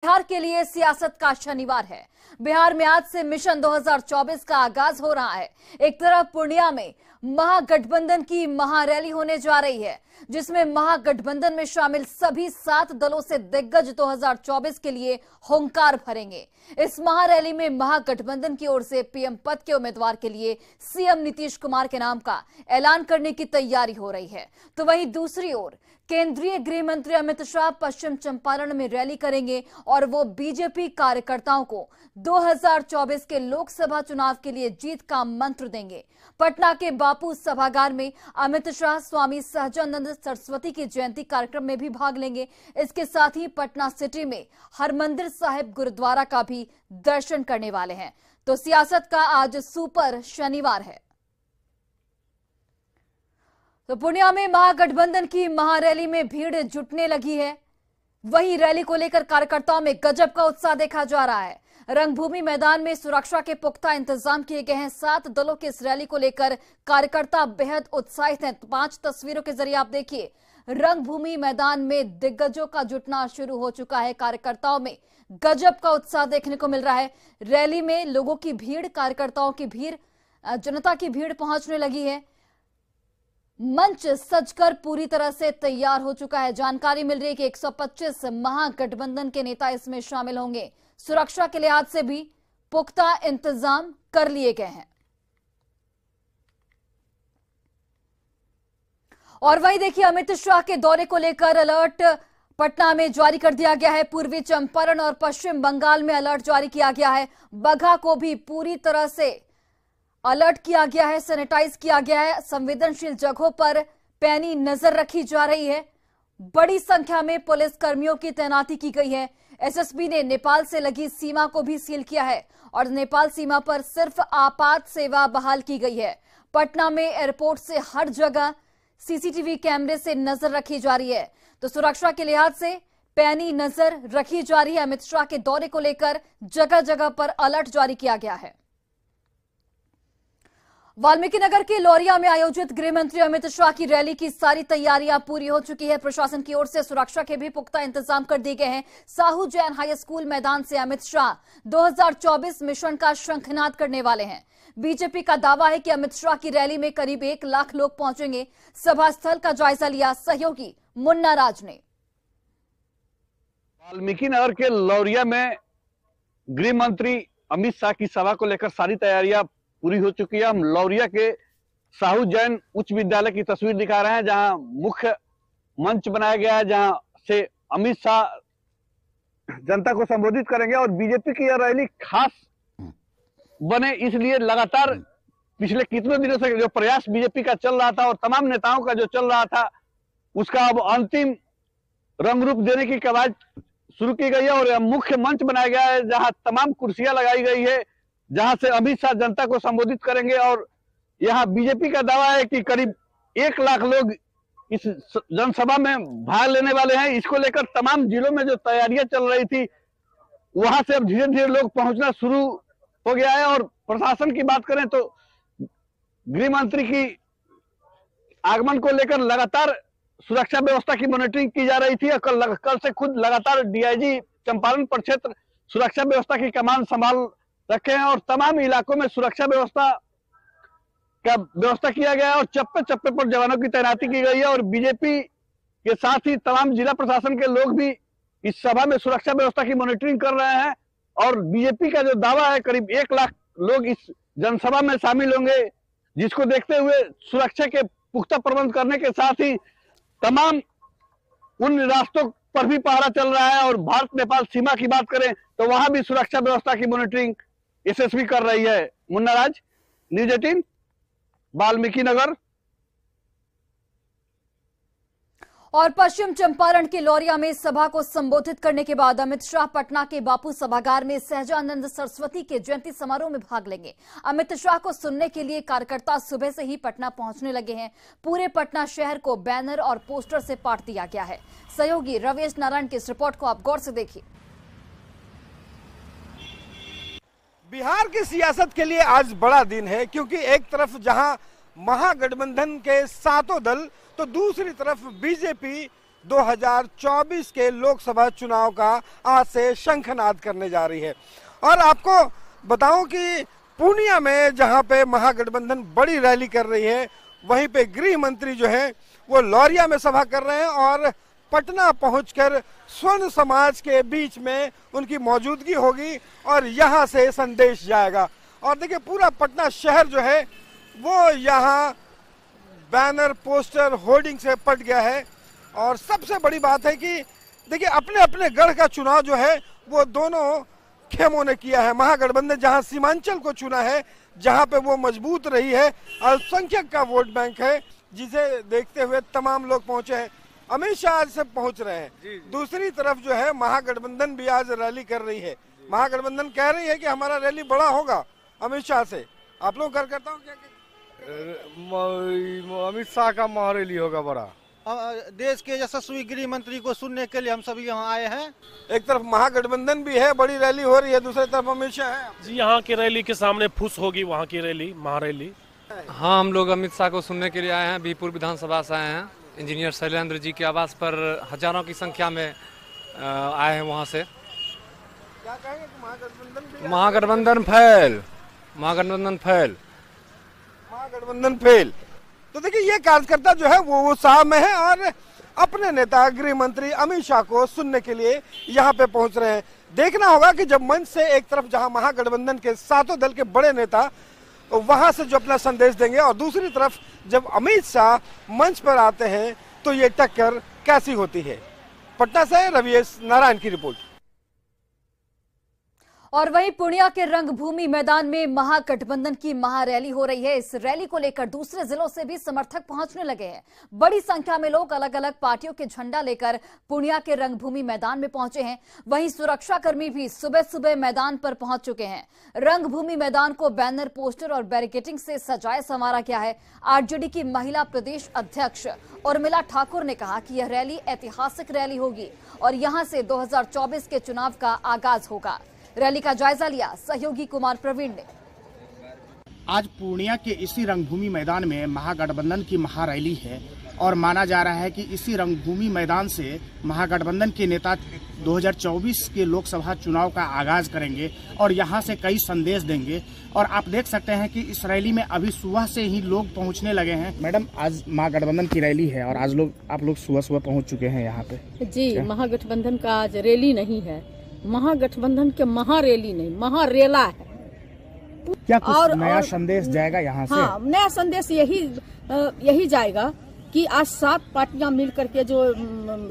बिहार के लिए सियासत का शनिवार है। बिहार में आज से मिशन 2024 का आगाज हो रहा है। एक तरफ पूर्णिया में महागठबंधन की महारैली होने जा रही है, जिसमें महागठबंधन में शामिल सभी 7 दलों से दिग्गज 2024 के लिए हुंकार भरेंगे। इस महारैली में महागठबंधन की ओर से पीएम पद के उम्मीदवार के लिए सीएम नीतीश कुमार के नाम का ऐलान करने की तैयारी हो रही है। तो वहीं दूसरी ओर केंद्रीय गृह मंत्री अमित शाह पश्चिम चंपारण में रैली करेंगे और वो बीजेपी कार्यकर्ताओं को 2024 के लोकसभा चुनाव के लिए जीत का मंत्र देंगे। पटना के बापू सभागार में अमित शाह स्वामी सहजानंद सरस्वती की जयंती कार्यक्रम में भी भाग लेंगे। इसके साथ ही पटना सिटी में हरमंदिर साहिब गुरुद्वारा का भी दर्शन करने वाले हैं। तो सियासत का आज सुपर शनिवार है। तो पूर्णिया में महागठबंधन की महारैली में भीड़ जुटने लगी है। वहीं रैली को लेकर कार्यकर्ताओं में गजब का उत्साह देखा जा रहा है। रंगभूमि मैदान में सुरक्षा के पुख्ता इंतजाम किए गए हैं। 7 दलों की इस रैली को लेकर कार्यकर्ता बेहद उत्साहित हैं। 5 तस्वीरों के जरिए आप देखिए, रंगभूमि मैदान में दिग्गजों का जुटना शुरू हो चुका है। कार्यकर्ताओं में गजब का उत्साह देखने को मिल रहा है। रैली में लोगों की भीड़, कार्यकर्ताओं की भीड़, जनता की भीड़ पहुंचने लगी है। मंच सजकर पूरी तरह से तैयार हो चुका है। जानकारी मिल रही है कि 125 महागठबंधन के नेता इसमें शामिल होंगे। सुरक्षा के लिहाज से भी पुख्ता इंतजाम कर लिए गए हैं। और वहीं देखिए, अमित शाह के दौरे को लेकर अलर्ट पटना में जारी कर दिया गया है। पूर्वी चंपारण और पश्चिम बंगाल में अलर्ट जारी किया गया है। बगहा को भी पूरी तरह से अलर्ट किया गया है, सैनिटाइज किया गया है। संवेदनशील जगहों पर पैनी नजर रखी जा रही है। बड़ी संख्या में पुलिस कर्मियों की तैनाती की गई है। एसएसबी ने नेपाल से लगी सीमा को भी सील किया है और नेपाल सीमा पर सिर्फ आपात सेवा बहाल की गई है। पटना में एयरपोर्ट से हर जगह सीसीटीवी कैमरे से नजर रखी जा रही है। तो सुरक्षा के लिहाज से पैनी नजर रखी जा रही है। अमित शाह के दौरे को लेकर जगह जगह पर अलर्ट जारी किया गया है। वाल्मीकि नगर के लौरिया में आयोजित गृह मंत्री अमित शाह की रैली की सारी तैयारियां पूरी हो चुकी है। प्रशासन की ओर से सुरक्षा के भी पुख्ता इंतजाम कर दिए गए हैं। साहू जैन हाई स्कूल मैदान से अमित शाह 2024 मिशन का शंखनाद करने वाले हैं। बीजेपी का दावा है कि अमित शाह की रैली में करीब 1 लाख लोग पहुंचेंगे। सभा स्थल का जायजा लिया सहयोगी मुन्ना राज ने। वाल्मीकि नगर के लौरिया में गृह मंत्री अमित शाह की सभा को लेकर सारी तैयारियां पूरी हो चुकी है। हम लौरिया के साहू जैन उच्च विद्यालय की तस्वीर दिखा रहे हैं, जहां मुख्य मंच बनाया गया है, जहां से अमित शाह जनता को संबोधित करेंगे। और बीजेपी की यह रैली खास बने इसलिए लगातार पिछले कितने दिनों से जो प्रयास बीजेपी का चल रहा था और तमाम नेताओं का जो चल रहा था, उसका अब अंतिम रंग रूप देने की कवायद शुरू की गई है। और मुख्य मंच बनाया गया है, जहां तमाम कुर्सियां लगाई गई है, जहां से अमित शाह जनता को संबोधित करेंगे। और यहां बीजेपी का दावा है कि करीब 1 लाख लोग इस जनसभा में भाग लेने वाले हैं। इसको लेकर तमाम जिलों में जो तैयारियां चल रही थी, वहां से अब धीरे धीरे लोग पहुंचना शुरू हो गया है। और प्रशासन की बात करें तो गृह मंत्री की आगमन को लेकर लगातार सुरक्षा व्यवस्था की मॉनिटरिंग की जा रही थी। कल से खुद लगातार डीआईजी चंपारण प्रक्षेत्र सुरक्षा व्यवस्था की कमान संभाल रखे हैं और तमाम इलाकों में सुरक्षा व्यवस्था किया गया है और चप्पे चप्पे पर जवानों की तैनाती की गई है। और बीजेपी के साथ ही तमाम जिला प्रशासन के लोग भी इस सभा में सुरक्षा व्यवस्था की मॉनिटरिंग कर रहे हैं। और बीजेपी का जो दावा है, करीब 1 लाख लोग इस जनसभा में शामिल होंगे, जिसको देखते हुए सुरक्षा के पुख्ता प्रबंध करने के साथ ही तमाम उन रास्तों पर भी पहरा चल रहा है। और भारत नेपाल सीमा की बात करें तो वहां भी सुरक्षा व्यवस्था की मॉनिटरिंग एसएसबी कर रही है। मुन्ना राज, न्यूज 18, वाल्मीकि नगर। और पश्चिम चंपारण के लौरिया में सभा को संबोधित करने के बाद अमित शाह पटना के बापू सभागार में सहजानंद सरस्वती के जयंती समारोह में भाग लेंगे। अमित शाह को सुनने के लिए कार्यकर्ता सुबह से ही पटना पहुंचने लगे हैं। पूरे पटना शहर को बैनर और पोस्टर से पाट दिया गया है। सहयोगी रवेश नारायण की इस रिपोर्ट को आप गौर से देखिए। बिहार की सियासत के लिए आज बड़ा दिन है, क्योंकि एक तरफ जहां महागठबंधन के 7 दल तो दूसरी तरफ बीजेपी 2024 के लोकसभा चुनाव का आज से शंखनाद करने जा रही है। और आपको बताऊं कि पूर्णिया में जहां पे महागठबंधन बड़ी रैली कर रही है, वहीं पे गृह मंत्री जो है वो लौरिया में सभा कर रहे हैं और पटना पहुंचकर स्वर्ण समाज के बीच में उनकी मौजूदगी होगी और यहां से संदेश जाएगा। और देखिए पूरा पटना शहर जो है वो यहाँ बैनर, पोस्टर, होर्डिंग से पट गया है। और सबसे बड़ी बात है कि देखिए अपने अपने गढ़ का चुनाव जो है वो दोनों खेमों ने किया है। महागठबंधन जहां सीमांचल को चुना है, जहां पे वो मजबूत रही है, अल्पसंख्यक का वोट बैंक है, जिसे देखते हुए तमाम लोग पहुंचे हैं। अमित शाह आज से पहुंच रहे हैं। दूसरी तरफ जो है महागठबंधन भी आज रैली कर रही है। महागठबंधन कह रही है कि हमारा रैली बड़ा होगा अमित शाह से। आप लोग कार्यकर्ताओं क्या अमित शाह का महारैली होगा बड़ा। देश के यशस्वी गृह मंत्री को सुनने के लिए हम सभी यहाँ आए हैं। एक तरफ महागठबंधन भी है, बड़ी रैली हो रही है, दूसरी तरफ अमित शाह है। जी यहाँ की रैली के सामने फुस होगी वहाँ की रैली, महारैली। हाँ, हम लोग अमित शाह को सुनने के लिए आए हैं। बीरपुर विधानसभा से आए हैं। इंजीनियर शैलेंद्र जी के आवास पर हजारों की संख्या में आए हैं वहाँ से। क्या कहेंगे कि महागठबंधन फेल, महागठबंधन फेल, महागठबंधन फेल। तो देखिए ये कार्यकर्ता जो है वो उत्साह में है और अपने नेता गृह मंत्री अमित शाह को सुनने के लिए यहाँ पे पहुंच रहे हैं। देखना होगा कि जब मंच से एक तरफ जहां महागठबंधन के सातों दल के बड़े नेता वहां से जो अपना संदेश देंगे और दूसरी तरफ जब अमित शाह मंच पर आते हैं तो ये टक्कर कैसी होती है। पटना से रविएस नारायण की रिपोर्ट। और वहीं पूर्णिया के रंगभूमि मैदान में महागठबंधन की महारैली हो रही है। इस रैली को लेकर दूसरे जिलों से भी समर्थक पहुंचने लगे हैं। बड़ी संख्या में लोग अलग अलग पार्टियों के झंडा लेकर पूर्णिया के रंगभूमि मैदान में पहुंचे हैं। वहीं सुरक्षाकर्मी भी सुबह सुबह मैदान पर पहुंच चुके हैं। रंगभूमि मैदान को बैनर, पोस्टर और बैरिकेडिंग से सजाया संवारा गया है। आरजेडी की महिला प्रदेश अध्यक्ष उर्मिला ठाकुर ने कहा कि यह रैली ऐतिहासिक रैली होगी और यहां से 2024 के चुनाव का आगाज होगा। रैली का जायजा लिया सहयोगी कुमार प्रवीण ने। आज पूर्णिया के इसी रंगभूमि मैदान में महागठबंधन की महारैली है और माना जा रहा है कि इसी रंगभूमि मैदान से महागठबंधन के नेता 2024 के लोकसभा चुनाव का आगाज करेंगे और यहां से कई संदेश देंगे। और आप देख सकते हैं कि इस रैली में अभी सुबह से ही लोग पहुंचने लगे हैं। मैडम, आज महागठबंधन की रैली है और आज आप लोग सुबह सुबह पहुंच चुके हैं यहाँ पे। जी, महागठबंधन का आज रैली नहीं है, महागठबंधन के महारैली नहीं, महारेला है। क्या कुछ नया संदेश जाएगा यहाँ से? हाँ, नया संदेश यही जाएगा कि आज 7 पार्टियां मिल करके जो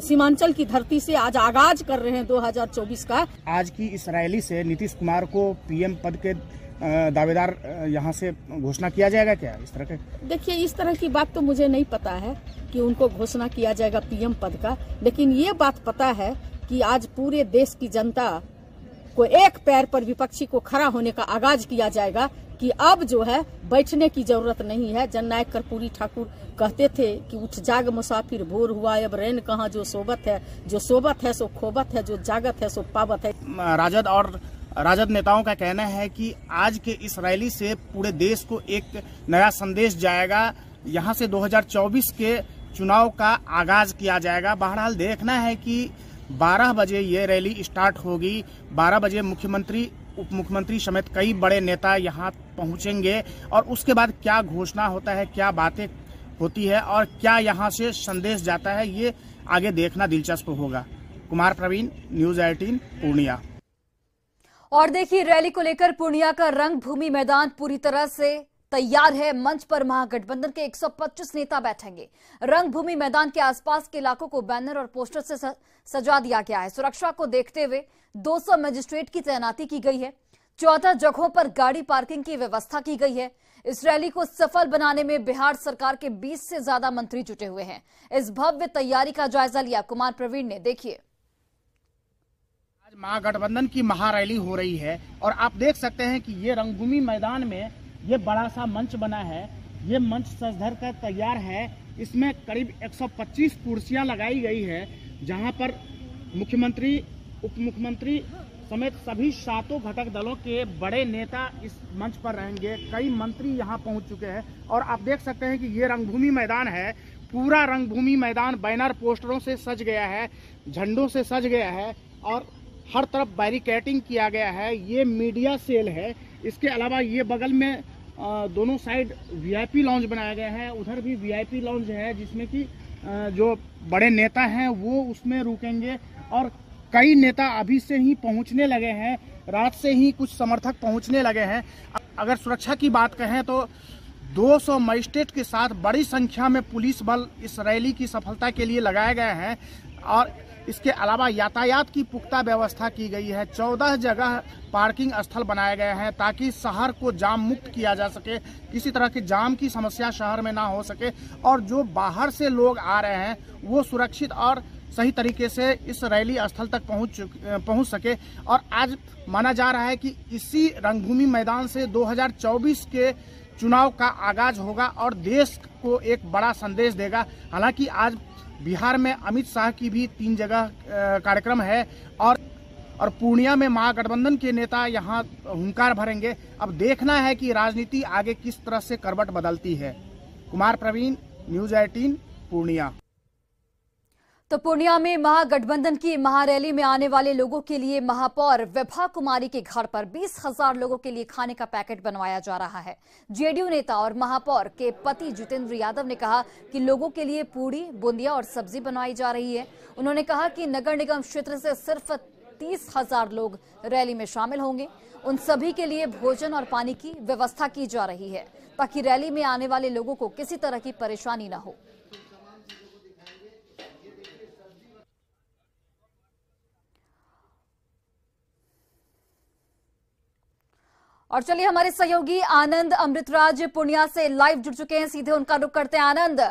सीमांचल की धरती से आज आगाज कर रहे हैं 2024 का। आज की इस रैली से नीतीश कुमार को पीएम पद के दावेदार यहाँ से घोषणा किया जाएगा क्या? इस तरह के देखिए, इस तरह की बात तो मुझे नहीं पता है कि उनको घोषणा किया जाएगा पीएम पद का, लेकिन ये बात पता है कि आज पूरे देश की जनता को एक पैर पर विपक्षी को खड़ा होने का आगाज किया जाएगा कि अब जो है बैठने की जरूरत नहीं है। जननायक कर्पूरी ठाकुर कहते थे कि उठ जाग मुसाफिर भोर हुआ, अब रैन कहाँ जो सोबत है, जो सोबत है सो खोबत है, जो जागत है सो पावत है। राजद और राजद नेताओं का कहना है कि आज के इस रैली से पूरे देश को एक नया संदेश जाएगा। यहाँ से 2024 के चुनाव का आगाज किया जाएगा। बहरहाल देखना है कि 12 बजे ये रैली स्टार्ट होगी। 12 बजे मुख्यमंत्री, उप मुख्यमंत्री समेत कई बड़े नेता यहाँ पहुंचेंगे और उसके बाद क्या घोषणा होता है, क्या बातें होती है और क्या यहाँ से संदेश जाता है, ये आगे देखना दिलचस्प होगा। कुमार प्रवीण, न्यूज़ 18 पूर्णिया। और देखिए, रैली को लेकर पूर्णिया का रंगभूमि मैदान पूरी तरह से तैयार है। मंच पर महागठबंधन के 125 नेता बैठेंगे। रंगभूमि मैदान के आसपास के इलाकों को बैनर और पोस्टर से सजा दिया गया है। सुरक्षा को देखते हुए 200 मजिस्ट्रेट की तैनाती की गई है। 14 जगहों पर गाड़ी पार्किंग की व्यवस्था की गई है। इस रैली को सफल बनाने में बिहार सरकार के 20 से ज्यादा मंत्री जुटे हुए हैं। इस भव्य तैयारी का जायजा लिया कुमार प्रवीण ने। देखिए, आज महागठबंधन की महारैली हो रही है और आप देख सकते हैं कि ये रंगभूमि मैदान में ये बड़ा सा मंच बना है। ये मंच सज धर कर तैयार है। इसमें करीब 125 कुर्सियां लगाई गई है, जहां पर मुख्यमंत्री, उप मुख्यमंत्री समेत सभी 7 घटक दलों के बड़े नेता इस मंच पर रहेंगे। कई मंत्री यहां पहुंच चुके हैं और आप देख सकते हैं कि ये रंगभूमि मैदान है। पूरा रंगभूमि मैदान बैनर पोस्टरों से सज गया है, झंडों से सज गया है और हर तरफ बैरिकेडिंग किया गया है। ये मीडिया सेल है। इसके अलावा ये बगल में दोनों साइड वीआईपी लॉन्ज बनाया गया है, उधर भी वीआईपी लॉन्ज है जिसमें कि जो बड़े नेता हैं वो उसमें रुकेंगे और कई नेता अभी से ही पहुंचने लगे हैं, रात से ही कुछ समर्थक पहुंचने लगे हैं। अगर सुरक्षा की बात कहें तो 200 मजिस्ट्रेट के साथ बड़ी संख्या में पुलिस बल इस रैली की सफलता के लिए लगाए गए हैं और इसके अलावा यातायात की पुख्ता व्यवस्था की गई है। 14 जगह पार्किंग स्थल बनाए गए हैं ताकि शहर को जाम मुक्त किया जा सके, किसी तरह के जाम की समस्या शहर में ना हो सके और जो बाहर से लोग आ रहे हैं वो सुरक्षित और सही तरीके से इस रैली स्थल तक पहुंच सके। और आज माना जा रहा है कि इसी रंगभूमि मैदान से 2024 के चुनाव का आगाज होगा और देश को एक बड़ा संदेश देगा। हालांकि आज बिहार में अमित शाह की भी 3 जगह कार्यक्रम है और पूर्णिया में महागठबंधन के नेता यहां हुंकार भरेंगे। अब देखना है कि राजनीति आगे किस तरह से करवट बदलती है। कुमार प्रवीण, न्यूज 18 पूर्णिया। तो पूर्णिया में महागठबंधन की महारैली में आने वाले लोगों के लिए महापौर विभा कुमारी के घर पर 20,000 लोगों के लिए खाने का पैकेट बनवाया जा रहा है। जेडीयू नेता और महापौर के पति जितेंद्र यादव ने कहा कि लोगों के लिए पूड़ी, बूंदिया और सब्जी बनवाई जा रही है। उन्होंने कहा कि नगर निगम क्षेत्र से सिर्फ 30,000 लोग रैली में शामिल होंगे। उन सभी के लिए भोजन और पानी की व्यवस्था की जा रही है ताकि रैली में आने वाले लोगों को किसी तरह की परेशानी न हो। और चलिए हमारे सहयोगी आनंद अमृतराज पूर्णिया से लाइव जुड़ चुके हैं, सीधे उनका रुख करते हैं। आनंद,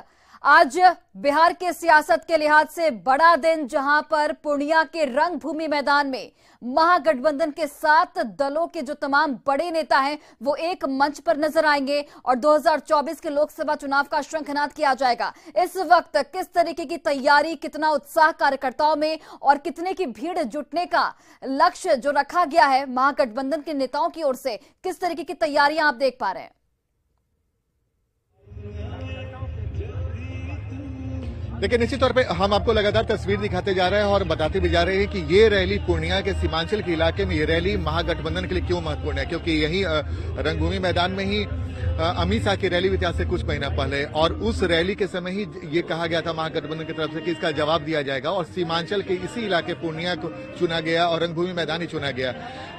आज बिहार के सियासत के लिहाज से बड़ा दिन जहां पर पूर्णिया के रंगभूमि मैदान में महागठबंधन के 7 दलों के जो तमाम बड़े नेता हैं वो एक मंच पर नजर आएंगे और 2024 के लोकसभा चुनाव का शंखनाद किया जाएगा। इस वक्त किस तरीके की तैयारी, कितना उत्साह कार्यकर्ताओं में और कितने की भीड़ जुटने का लक्ष्य जो रखा गया है महागठबंधन के नेताओं की ओर से, किस तरीके की तैयारियां आप देख पा रहे हैं? देखिए, निश्चित तौर पे हम आपको लगातार तस्वीर दिखाते जा रहे हैं और बताते भी जा रहे हैं कि ये रैली पूर्णिया के सीमांचल के इलाके में ये रैली महागठबंधन के लिए क्यों महत्वपूर्ण है, क्योंकि यही रंगभूमि मैदान में ही अमित शाह की रैली हुई थी आज से कुछ महीना पहले और उस रैली के समय ही ये कहा गया था महागठबंधन की तरफ से कि इसका जवाब दिया जाएगा और सीमांचल के इसी इलाके पूर्णिया को चुना गया और रंगभूमि मैदान ही चुना गया।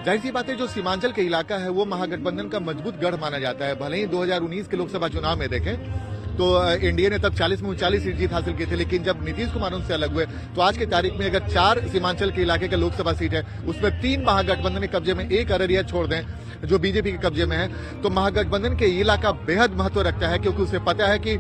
जाहिर सी बात है, जो सीमांचल के इलाका है वो महागठबंधन का मजबूत गढ़ माना जाता है। भले ही 2019 के लोकसभा चुनाव में देखें तो एनडीए ने तब 40 में 39 सीट जीत हासिल की थी, लेकिन जब नीतीश कुमार उनसे अलग हुए तो आज की तारीख में अगर 4 सीमांचल के इलाके का लोकसभा सीट है उसमें 3 महागठबंधन के कब्जे में, 1 अररिया छोड़ दें जो बीजेपी के कब्जे में है, तो महागठबंधन के इलाका बेहद महत्व रखता है क्योंकि उसे पता है कि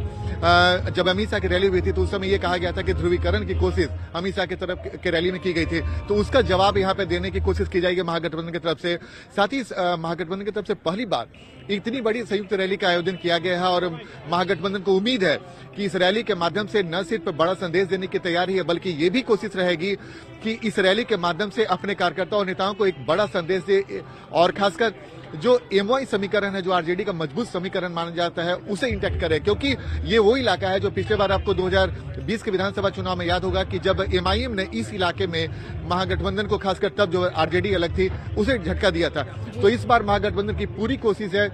जब अमित शाह की रैली हुई थी तो उस समय ये कहा गया था कि ध्रुवीकरण की कोशिश अमित शाह की तरफ के रैली में की गई थी, तो उसका जवाब यहाँ पे देने की कोशिश की जाएगी महागठबंधन की तरफ से। साथ ही महागठबंधन की तरफ से पहली बार इतनी बड़ी संयुक्त रैली का आयोजन किया गया है और महागठबंधन को उम्मीद है कि इस रैली के माध्यम से न सिर्फ बड़ा संदेश देने की तैयारी है बल्कि ये भी कोशिश रहेगी कि इस रैली के माध्यम से अपने कार्यकर्ताओं और नेताओं को एक बड़ा संदेश दे और खासकर जो एमवाई समीकरण है, जो आरजेडी का मजबूत समीकरण माना जाता है, उसे इंटैक्ट करे, क्योंकि ये वो इलाका है जो पिछले बार आपको 2020 के विधानसभा चुनाव में याद होगा कि जब एमआईएम ने इस इलाके में महागठबंधन को, खासकर तब जो आरजेडी अलग थी, उसे झटका दिया था। तो इस बार महागठबंधन की पूरी कोशिश है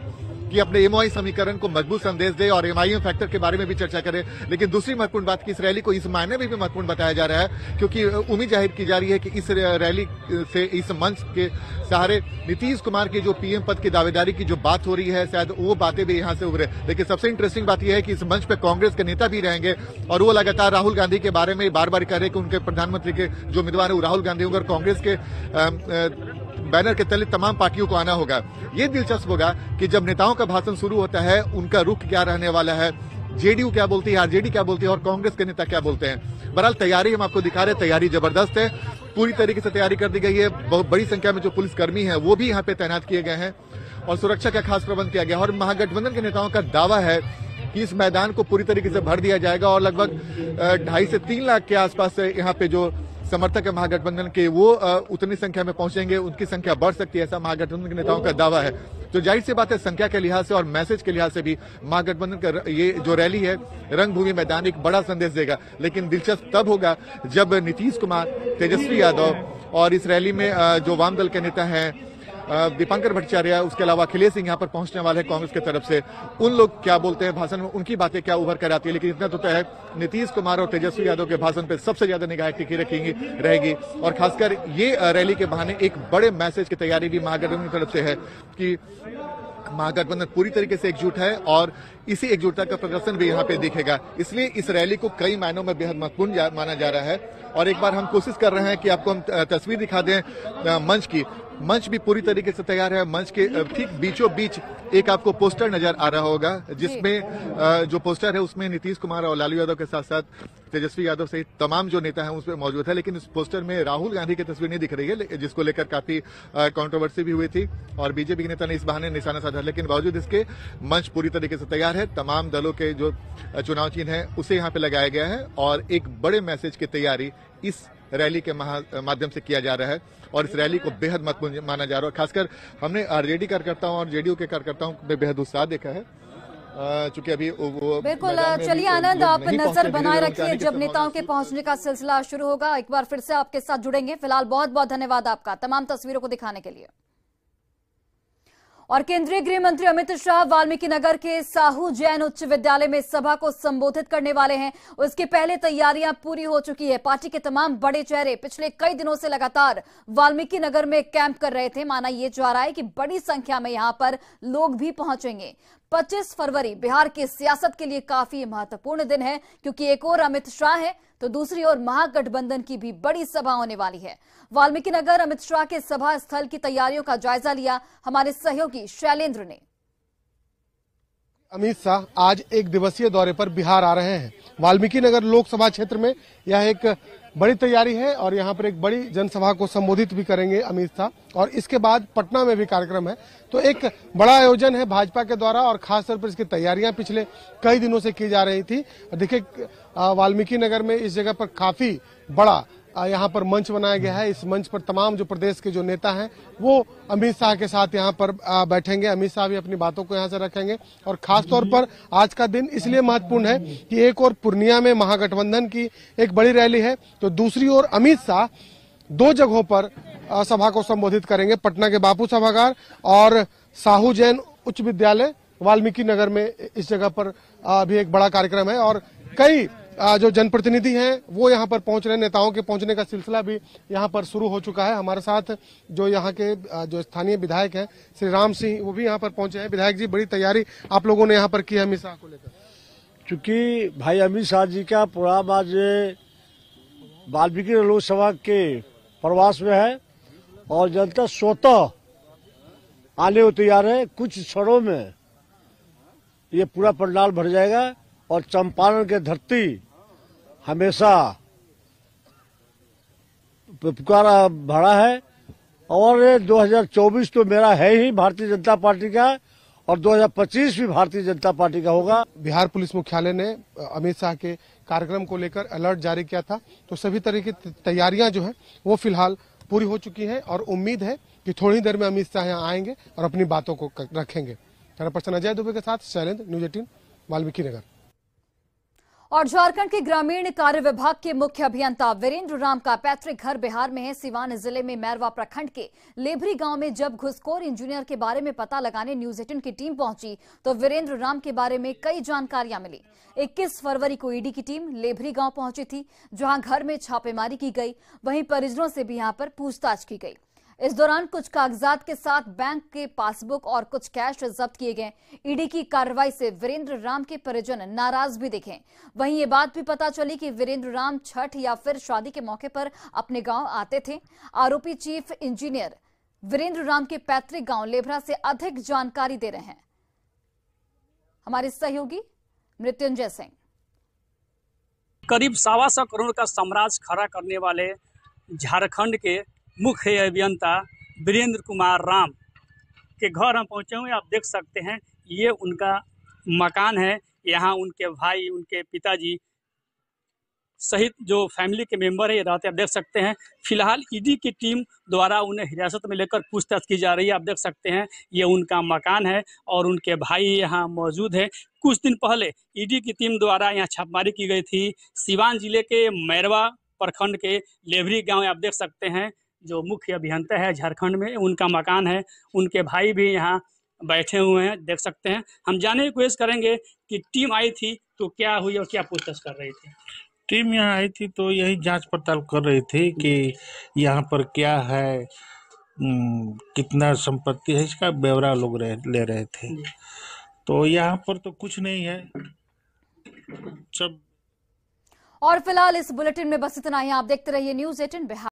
कि अपने एमओआई समीकरण को मजबूत संदेश दे और एमआईएम फैक्टर के बारे में भी चर्चा करे। लेकिन दूसरी महत्वपूर्ण बात कि इस रैली को इस मायने में भी महत्वपूर्ण बताया जा रहा है क्योंकि उम्मीद जाहिर की जा रही है कि इस रैली से, इस मंच के सहारे नीतीश कुमार की जो पीएम पद की दावेदारी की जो बात हो रही है, शायद वो बातें भी यहाँ से उभरे। लेकिन सबसे इंटरेस्टिंग बात यह है कि इस मंच पे कांग्रेस के नेता भी रहेंगे और वो लगातार राहुल गांधी के बारे में बार बार कह रहे हैं कि उनके प्रधानमंत्री के जो उम्मीदवार है वो राहुल गांधी होंगे और कांग्रेस के बैनर के तले तमाम पार्टियों को आना होगा। ये दिलचस्प होगा कि जब नेताओं का भाषण शुरू होता है उनका रुख क्या रहने वाला है, जेडीयू क्या बोलती है, आरजेडी क्या बोलती है और कांग्रेस के नेता क्या बोलते हैं। बहरहाल तैयारी हम आपको दिखा रहे हैं, तैयारी जबरदस्त है, पूरी तरीके से तैयारी कर दी गई है। बहुत बड़ी संख्या में जो पुलिसकर्मी है वो भी यहाँ पे तैनात किए गए हैं और सुरक्षा का खास प्रबंध किया गया और महागठबंधन के नेताओं का दावा है कि इस मैदान को पूरी तरीके से भर दिया जाएगा और लगभग 2.5 से 3 लाख के आसपास यहाँ पे जो समर्थक है महागठबंधन के, वो उतनी संख्या में पहुंचेंगे, उनकी संख्या बढ़ सकती है, ऐसा महागठबंधन के नेताओं का दावा है। तो जाहिर सी बात है, संख्या के लिहाज से और मैसेज के लिहाज से भी महागठबंधन का ये जो रैली है रंगभूमि मैदान एक बड़ा संदेश देगा। लेकिन दिलचस्प तब होगा जब नीतीश कुमार, तेजस्वी यादव और इस रैली में जो वाम दल के नेता हैं दीपांकर भट्टाचार्य, उसके अलावा अखिलेश सिंह यहाँ पर पहुंचने वाले हैं कांग्रेस की तरफ से, उन लोग क्या बोलते हैं भाषण में, उनकी बातें क्या उभर कर आती है। लेकिन इतना तो तय है, नीतीश कुमार और तेजस्वी यादव के भाषण पे सबसे ज्यादा निगाह टिकी रहेगी। और खासकर ये रैली के बहाने एक बड़े मैसेज की तैयारी भी महागठबंधन की तरफ से है कि महागठबंधन पूरी तरीके से एकजुट है और इसी एकजुटता का प्रदर्शन भी यहाँ पे दिखेगा। इसलिए इस रैली को कई मायनों में बेहद महत्वपूर्ण माना जा रहा है। और एक बार हम कोशिश कर रहे हैं कि आपको हम तस्वीर दिखा दें मंच की। मंच भी पूरी तरीके से तैयार है। मंच के ठीक बीचों बीच एक आपको पोस्टर नजर आ रहा होगा, जिसमें जो पोस्टर है उसमें नीतीश कुमार और लालू यादव के साथ साथ तेजस्वी यादव सहित तमाम जो नेता हैं उसमें मौजूद है। लेकिन इस पोस्टर में राहुल गांधी की तस्वीर नहीं दिख रही है, जिसको लेकर काफी कंट्रोवर्सी भी हुई थी और बीजेपी के नेता ने इस बहाने निशाना साधा। लेकिन बावजूद इसके मंच पूरी तरीके से तैयार है। तमाम दलों के जो चुनाव चिन्ह है उसे यहाँ पे लगाया गया है और एक बड़े मैसेज की तैयारी इस रैली के माध्यम से किया जा रहा है और इस रैली को बेहद महत्वपूर्ण माना जा रहा है। खासकर हमने आरजेडी कार्यकर्ताओं और जेडीयू के कार्यकर्ताओं में बेहद उत्साह देखा है, चूंकि अभी वो बिल्कुल। चलिए आनंद, आप नजर बनाए रखिए, जब नेताओं के पहुंचने का सिलसिला शुरू होगा एक बार फिर से आपके साथ जुड़ेंगे। फिलहाल बहुत बहुत धन्यवाद आपका तमाम तस्वीरों को दिखाने के लिए। और केंद्रीय गृह मंत्री अमित शाह वाल्मीकि नगर के साहू जैन उच्च विद्यालय में सभा को संबोधित करने वाले हैं। उसके पहले तैयारियां पूरी हो चुकी है। पार्टी के तमाम बड़े चेहरे पिछले कई दिनों से लगातार वाल्मीकि नगर में कैंप कर रहे थे। माना यह जा रहा है कि बड़ी संख्या में यहां पर लोग भी पहुंचेंगे। 25 फरवरी बिहार की सियासत के लिए काफी महत्वपूर्ण दिन है, क्योंकि एक और अमित शाह है तो दूसरी ओर महागठबंधन की भी बड़ी सभा होने वाली है। वाल्मीकि नगर अमित शाह के सभा स्थल की तैयारियों का जायजा लिया हमारे सहयोगी शैलेंद्र ने। अमित शाह आज एक दिवसीय दौरे पर बिहार आ रहे हैं। वाल्मीकि नगर लोकसभा क्षेत्र में यह एक बड़ी तैयारी है और यहाँ पर एक बड़ी जनसभा को संबोधित भी करेंगे अमित शाह। और इसके बाद पटना में भी कार्यक्रम है। तो एक बड़ा आयोजन है भाजपा के द्वारा और खासतौर पर इसकी तैयारियां पिछले कई दिनों से की जा रही थी। देखिए वाल्मीकि नगर में इस जगह पर काफी बड़ा यहाँ पर मंच बनाया गया है। इस मंच पर तमाम जो प्रदेश के जो नेता हैं वो अमित शाह के साथ यहाँ पर बैठेंगे। अमित शाह भी अपनी बातों को यहाँ से रखेंगे। और खास तौर पर आज का दिन इसलिए महत्वपूर्ण है कि एक और पूर्णिया में महागठबंधन की एक बड़ी रैली है, तो दूसरी ओर अमित शाह दो जगहों पर सभा को संबोधित करेंगे। पटना के बापू सभागार और साहू जैन उच्च विद्यालय वाल्मीकि नगर में इस जगह पर भी एक बड़ा कार्यक्रम है। और कई जो जनप्रतिनिधि हैं वो यहाँ पर पहुंच रहे हैं। नेताओं के पहुंचने का सिलसिला भी यहाँ पर शुरू हो चुका है। हमारे साथ जो यहाँ के जो स्थानीय विधायक हैं श्री राम सिंह, वो भी यहाँ पर पहुंचे हैं। विधायक जी, बड़ी तैयारी आप लोगों ने यहाँ पर की है अमित शाह को लेकर? चूंकि भाई अमित शाह जी का प्रोग्राम आज वाल्मीकि लोकसभा के प्रवास में है और जनता स्वतः आने को तैयार है। कुछ क्षणों में ये पूरा पंडाल भर जाएगा और चंपारण की धरती हमेशा पुकारा भरा है। और 2024 तो मेरा है ही भारतीय जनता पार्टी का और 2025 भी भारतीय जनता पार्टी का होगा। बिहार पुलिस मुख्यालय ने अमित शाह के कार्यक्रम को लेकर अलर्ट जारी किया था। तो सभी तरह की तैयारियां जो है वो फिलहाल पूरी हो चुकी हैं और उम्मीद है कि थोड़ी देर में अमित शाह यहाँ आएंगे और अपनी बातों को रखेंगे। कैमरा पर्सन अजय दुबे के साथ शैलेंद्र, न्यूज 18 वाल्मीकि नगर। और झारखंड के ग्रामीण कार्य विभाग के मुख्य अभियंता वीरेंद्र राम का पैतृक घर बिहार में है। सिवान जिले में मैरवा प्रखंड के लेभरी गांव में जब घुसखोर इंजीनियर के बारे में पता लगाने न्यूज 18 की टीम पहुंची तो वीरेंद्र राम के बारे में कई जानकारियां मिली। 21 फरवरी को ईडी की टीम लेभरी गांव पहुंची थी, जहां घर में छापेमारी की गई। वहीं परिजनों से भी यहां पर पूछताछ की गई। इस दौरान कुछ कागजात के साथ बैंक के पासबुक और कुछ कैश जब्त किए गए। ईडी की कार्रवाई से वीरेंद्र राम के परिजन नाराज भी दिखे। वहीं ये बात भी पता चली कि वीरेंद्र राम छठ या फिर शादी के मौके पर अपने गांव आते थे। आरोपी चीफ इंजीनियर वीरेंद्र राम के पैतृक गांव लेभरा से अधिक जानकारी दे रहे हैं हमारे सहयोगी मृत्युंजय सिंह। करीब 1.25 करोड़ का साम्राज्य खड़ा करने वाले झारखंड के मुख्य अभियंता वीरेंद्र कुमार राम के घर हम पहुंचे हुए। आप देख सकते हैं ये उनका मकान है। यहाँ उनके भाई, उनके पिताजी सहित जो फैमिली के मेंबर है ये रहते हैं। आप देख सकते हैं फिलहाल ईडी की टीम द्वारा उन्हें हिरासत में लेकर पूछताछ की जा रही है। आप देख सकते हैं ये उनका मकान है और उनके भाई यहाँ मौजूद है। कुछ दिन पहले ईडी की टीम द्वारा यहाँ छापेमारी की गई थी सिवान जिले के मैरवा प्रखंड के लेवरी गांव। आप देख सकते हैं जो मुख्य अभियंता है झारखंड में, उनका मकान है, उनके भाई भी यहाँ बैठे हुए हैं, देख सकते हैं। हम जानने की कोशिश करेंगे कि टीम आई थी तो क्या हुई और क्या पूछताछ कर रही थी। टीम यहाँ आई थी तो यही जांच पड़ताल कर रही थी कि यहाँ पर क्या है, कितना संपत्ति है, इसका ब्यौरा लोग ले रहे थे। तो यहाँ पर तो कुछ नहीं है सब। और फिलहाल इस बुलेटिन में बस इतना ही। आप देखते रहिए न्यूज़ 18 बिहार।